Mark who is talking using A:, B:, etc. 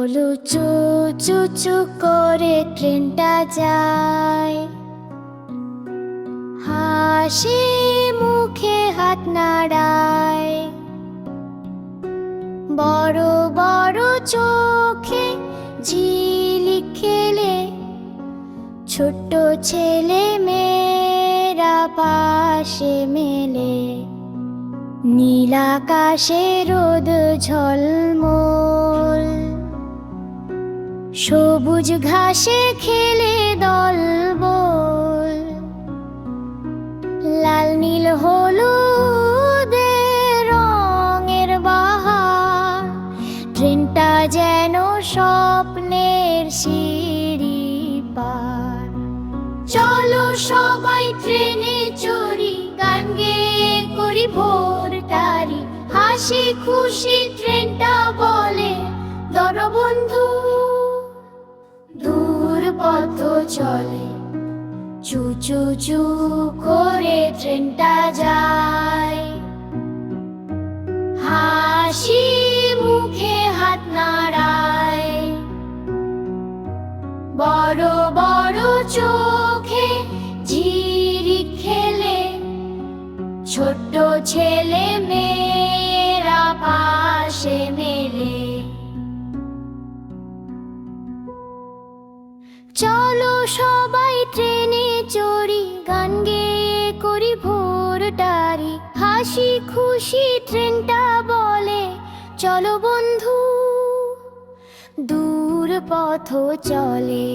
A: চলো চু চু চু করে ট্রেনটা যায়, হাসি মুখে হাত নাড়ায়, বড় বড় চোখে ঝিলিক খেলে, ছোট্ট ছেলে মেয়েরা পাশে মেলে, নীল আকাশে রোদ ঝলমল, সবুজ ঘাসে খেলে দলবল, লাল নীল হলুদের রঙের বাহার, ট্রেনটা যেন স্বপ্নের সিঁড়ি পার। চলো সবাই ট্রেনে চড়ি, গান গেয়ে করি ভোরটারি, হাসি খুশি ট্রেনটা বলে ধরো বন্ধু। দূর পথ চলে, চু চু চু করে ট্রেনটা যায়, হাসি মুখে হাত নাড়ায়, বড় বড় চোখে ঝিলিক খেলে, ছোট্ট ছেলে মেয়েরা পাশে মেলে। চলো সবাই ট্রেনে চড়ি, গান গেয়ে করি ভোরটারি, হাসি খুশি ট্রেনটা বলে চলো বন্ধু। দূর পথ চলে।